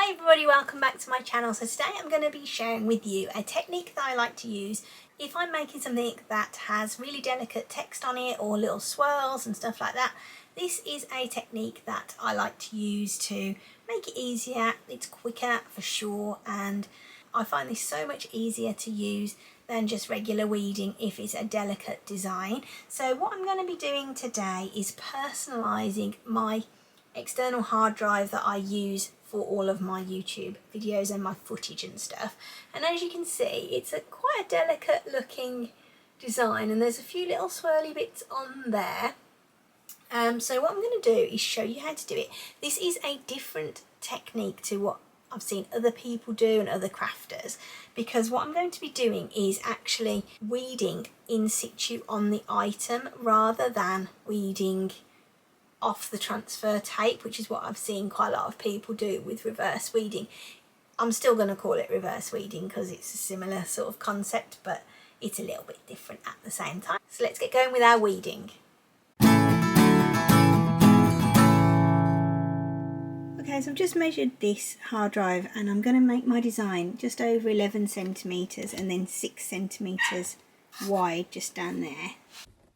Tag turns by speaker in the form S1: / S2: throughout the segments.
S1: Hi everybody, welcome back to my channel. So today I'm going to be sharing with you a technique that I like to use if I'm making something that has really delicate text on it or little swirls and stuff like that. This is a technique that I like to use to make it easier. It's quicker for sure, and I find this so much easier to use than just regular weeding if it's a delicate design. So what I'm going to be doing today is personalising my external hard drive that I use for all of my YouTube videos and my footage and stuff. And as you can see, it's quite a delicate looking design, and there's a few little swirly bits on there. So what I'm going to do is show you how to do it. This is a different technique to what I've seen other people do and other crafters, because what I'm going to be doing is actually weeding in situ on the item rather than weeding off the transfer tape, which is what I've seen quite a lot of people do with reverse weeding. I'm still going to call it reverse weeding because it's a similar sort of concept, but it's a little bit different at the same time. So let's get going with our weeding. Okay, so I've just measured this hard drive and I'm going to make my design just over 11 centimetres and then 6 centimetres wide just down there.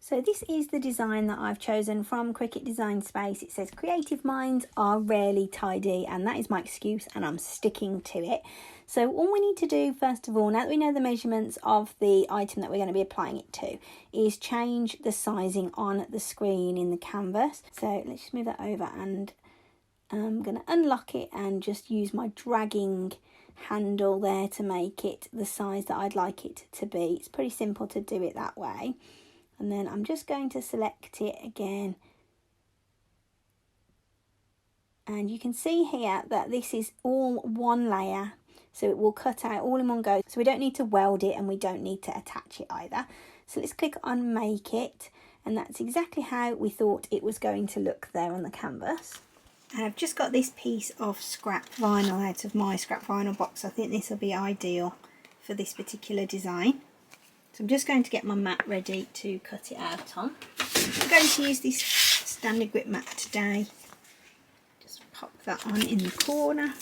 S1: So this is the design that I've chosen from Cricut Design Space. It says creative minds are rarely tidy, and that is my excuse and I'm sticking to it. So all we need to do first of all, now that we know the measurements of the item that we're going to be applying it to, is change the sizing on the screen in the canvas. So let's just move that over, and I'm going to unlock it and just use my dragging handle there to make it the size that I'd like it to be. It's pretty simple to do it that way. And then I'm just going to select it again. And you can see here that this is all one layer, so it will cut out all in one go. So we don't need to weld it and we don't need to attach it either. So let's click on Make It. And that's exactly how we thought it was going to look there on the canvas. And I've just got this piece of scrap vinyl out of my scrap vinyl box. I think this will be ideal for this particular design. So I'm just going to get my mat ready to cut it out on. I'm going to use this standard grip mat today. Just pop that on in the corner.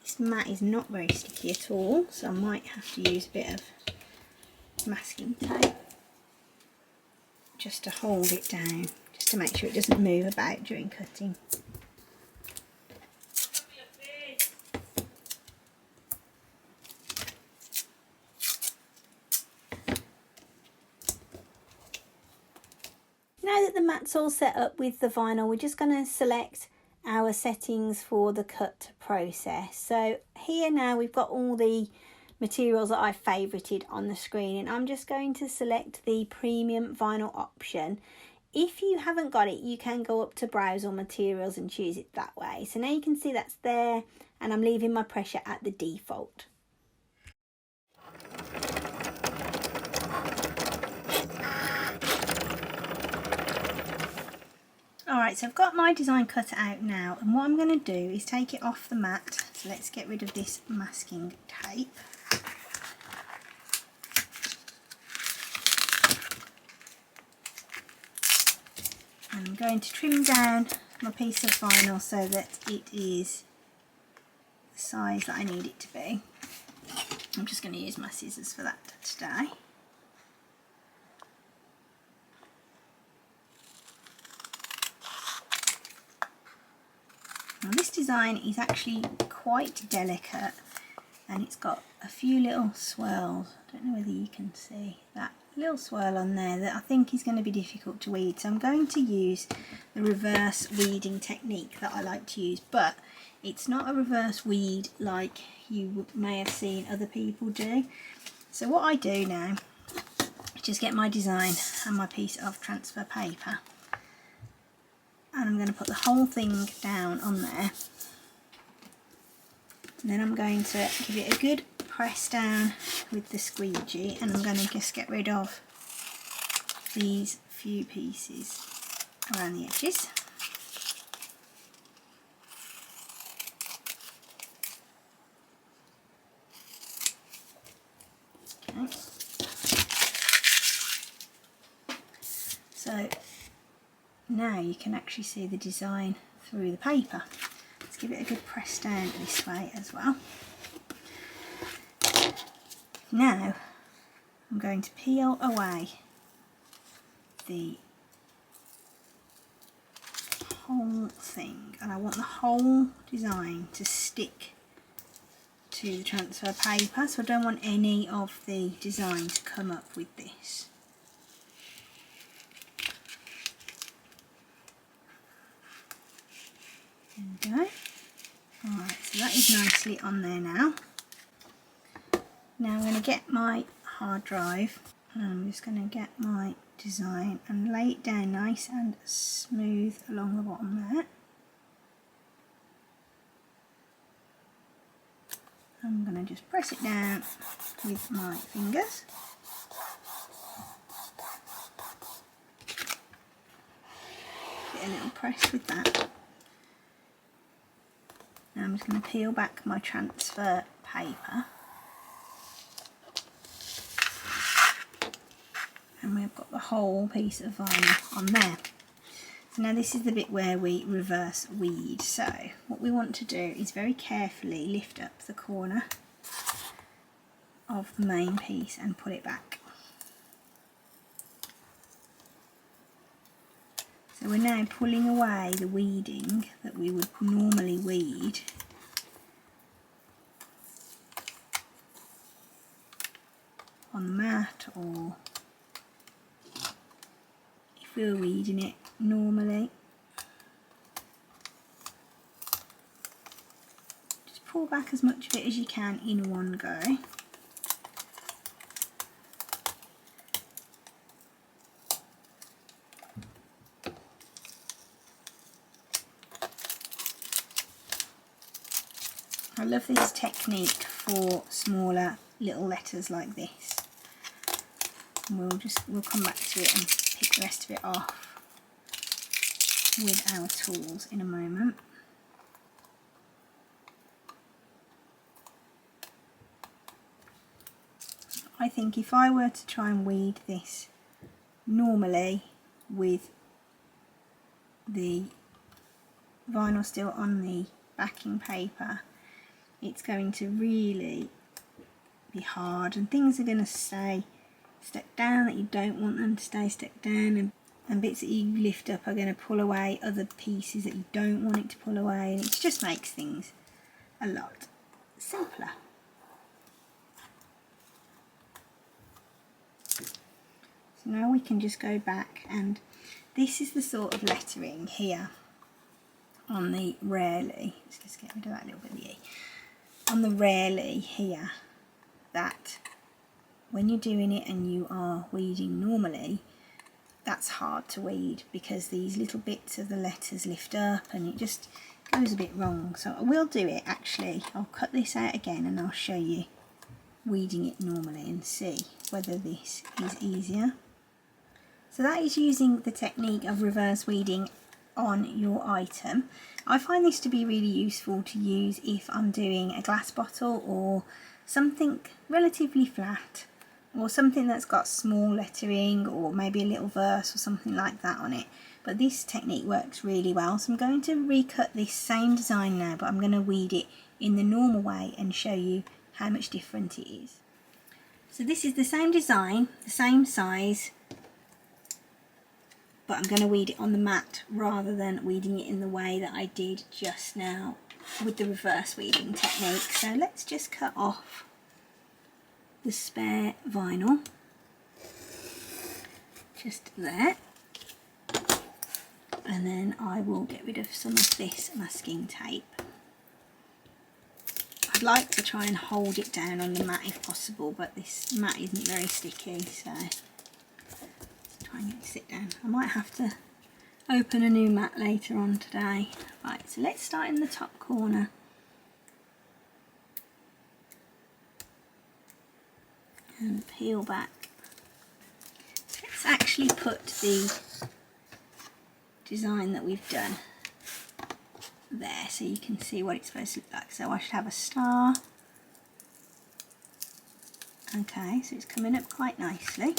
S1: This mat is not very sticky at all, so I might have to use a bit of masking tape just to hold it down, just to make sure it doesn't move about during cutting. Now that the mat's all set up with the vinyl, we're just going to select our settings for the cut process. So here now we've got all the materials that I've favorited on the screen, and I'm just going to select the premium vinyl option. If you haven't got it, you can go up to browse all materials and choose it that way. So now you can see that's there, and I'm leaving my pressure at the default. Alright, so I've got my design cut out now, and what I'm going to do is take it off the mat. So let's get rid of this masking tape. And I'm going to trim down my piece of vinyl so that it is the size that I need it to be. I'm just going to use my scissors for that today. Now this design is actually quite delicate, and it's got a few little swirls. I don't know whether you can see that little swirl on there that I think is going to be difficult to weed. So I'm going to use the reverse weeding technique that I like to use, but it's not a reverse weed like you may have seen other people do. So what I do now is just get my design and my piece of transfer paper, and I'm going to put the whole thing down on there, and then I'm going to give it a good press down with the squeegee, and I'm going to just get rid of these few pieces around the edges. Okay. So now you can actually see the design through the paper. just give it a good press down this way as well. Now I'm going to peel away the whole thing, and I want the whole design to stick to the transfer paper, so I don't want any of the design to come up with this. There we go. Alright, so that is nicely on there now. Now I'm going to get my hard drive, and I'm just going to get my design and lay it down nice and smooth along the bottom there. I'm going to just press it down with my fingers. Get a little press with that. Now I'm just going to peel back my transfer paper. And we've got the whole piece of vinyl on there. So now this is the bit where we reverse weed. So what we want to do is very carefully lift up the corner of the main piece and pull it back. So we're now pulling away the weeding that we would normally weed on the mat, or if we were weeding it normally. Just pull back as much of it as you can in one go. I love this technique for smaller little letters like this. And we'll come back to it and pick the rest of it off with our tools in a moment. I think if I were to try and weed this normally with the vinyl still on the backing paper, it's going to really be hard, and things are going to stay stuck down that you don't want them to stay stuck down, and bits that you lift up are going to pull away other pieces that you don't want it to pull away, and it just makes things a lot simpler. So now we can just go back, and this is the sort of lettering here on the rarely, let's just get rid of that little bit of the E, on the rarely here, that when you're doing it and you are weeding normally, that's hard to weed because these little bits of the letters lift up and it just goes a bit wrong. So I will do it actually, I'll cut this out again and I'll show you weeding it normally and see whether this is easier. So that is using the technique of reverse weeding on your item. I find this to be really useful to use if I'm doing a glass bottle or something relatively flat, or something that's got small lettering or maybe a little verse or something like that on it. But this technique works really well, so I'm going to recut this same design now, but I'm going to weed it in the normal way and show you how much different it is. So this is the same design, the same size, but I'm going to weed it on the mat rather than weeding it in the way that I did just now with the reverse weeding technique. So let's just cut off the spare vinyl, just there, and then I will get rid of some of this masking tape. I'd like to try and hold it down on the mat if possible, but this mat isn't very sticky, so let's try and get it to sit down. I might have to open a new mat later on today. Right, so let's start in the top corner. And peel back. Let's actually put the design that we've done there so you can see what it's supposed to look like. So I should have a star. Okay, so it's coming up quite nicely.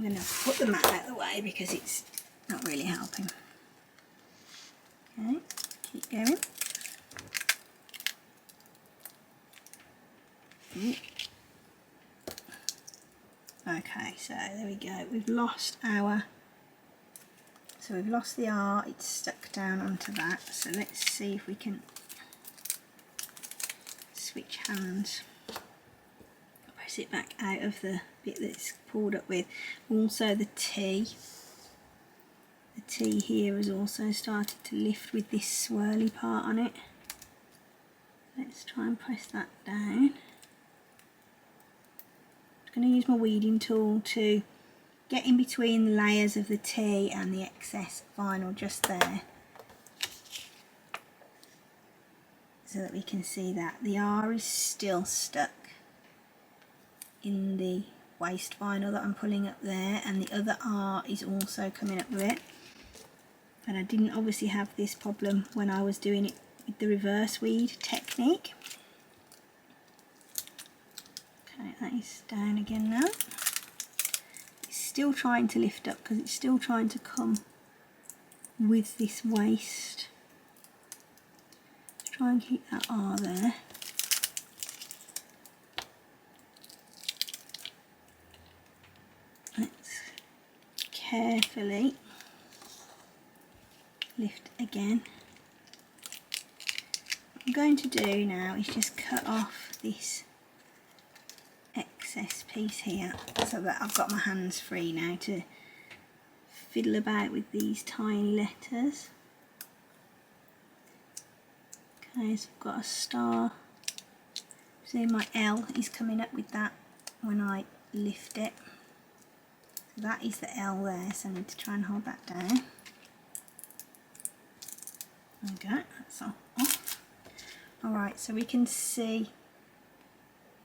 S1: going to put the mat out of the way because it's not really helping. Okay, keep going. Okay, so there we go. We've lost we've lost the R, it's stuck down onto that. So let's see if we can switch hands. Press it back out of the bit that's pulled up with. Also the T here has also started to lift with this swirly part on it. Let's try and press that down. I'm going to use my weeding tool to get in between the layers of the T and the excess vinyl just there, so that we can see that the R is still stuck in the waste vinyl that I'm pulling up there, and the other R is also coming up with it. And I didn't obviously have this problem when I was doing it with the reverse weed technique. Okay, that is down again now. It's still trying to lift up because it's still trying to come with this waste. Let's try and keep that R there. Let's carefully lift again. What I'm going to do now is just cut off this excess piece here so that I've got my hands free now to fiddle about with these tiny letters. Okay, so I've got a star. See, my L is coming up with that when I lift it. So that is the L there, so I need to try and hold that down. Okay, that's off. Alright, so we can see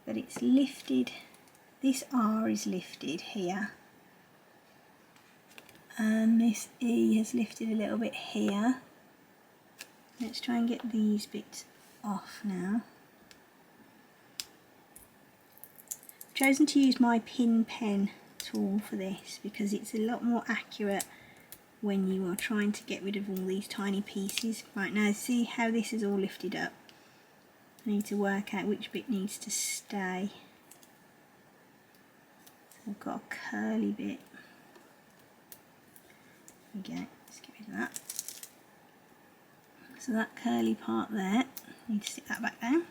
S1: that it's lifted. This R is lifted here, and this E has lifted a little bit here. Let's try and get these bits off now. I've chosen to use my pin pen tool for this because it's a lot more accurate when you are trying to get rid of all these tiny pieces. Right, now see how this is all lifted up. I need to work out which bit needs to stay. So I've got a curly bit. There we go, let's get rid of that. So that curly part there, I need to stick that back down.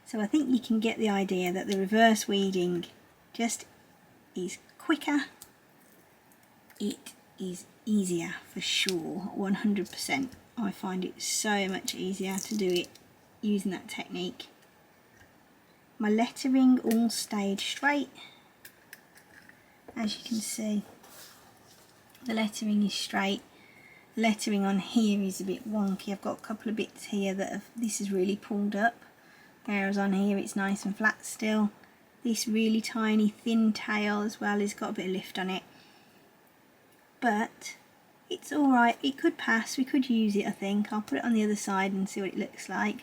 S1: So I think you can get the idea that the reverse weeding just is quicker. It is easier for sure, 100%. I find it so much easier to do it using that technique. My lettering all stayed straight. As you can see, the lettering is straight. The lettering on here is a bit wonky. I've got a couple of bits here that have, this is really pulled up, whereas on here it's nice and flat still. This really tiny thin tail as well has got a bit of lift on it. But it's alright, it could pass, we could use it I think. I'll put it on the other side and see what it looks like.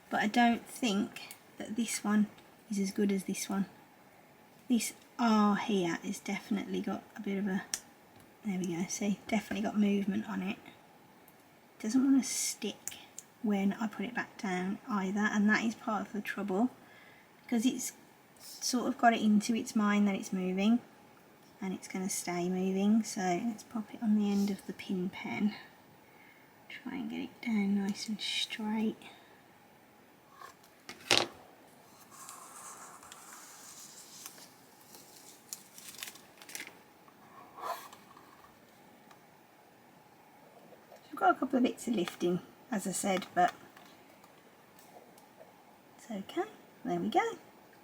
S1: But I don't think that this one is as good as this one. This R here has definitely got a bit of a, there we go, see, definitely got movement on it. It doesn't want to stick when I put it back down either, and that is part of the trouble, because it's sort of got it into its mind that it's moving, and it's going to stay moving. So let's pop it on the end of the pin pen, try and get it down nice and straight. I've got a couple of bits of lifting, as I said, but it's okay. There we go.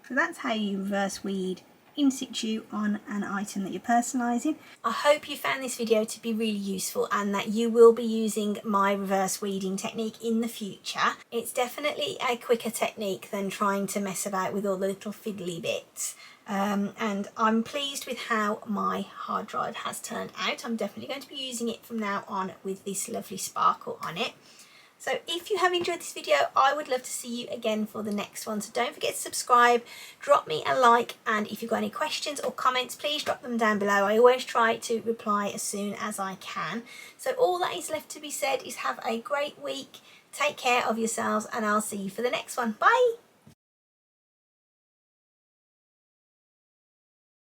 S1: So that's how you reverse weed in situ on an item that you're personalising. I hope you found this video to be really useful and that you will be using my reverse weeding technique in the future. It's definitely a quicker technique than trying to mess about with all the little fiddly bits. And I'm pleased with how my hard drive has turned out. I'm definitely going to be using it from now on with this lovely sparkle on it. So if you have enjoyed this video, I would love to see you again for the next one. So don't forget to subscribe, drop me a like, and if you've got any questions or comments, please drop them down below. I always try to reply as soon as I can. So all that is left to be said is have a great week, take care of yourselves, and I'll see you for the next one. Bye!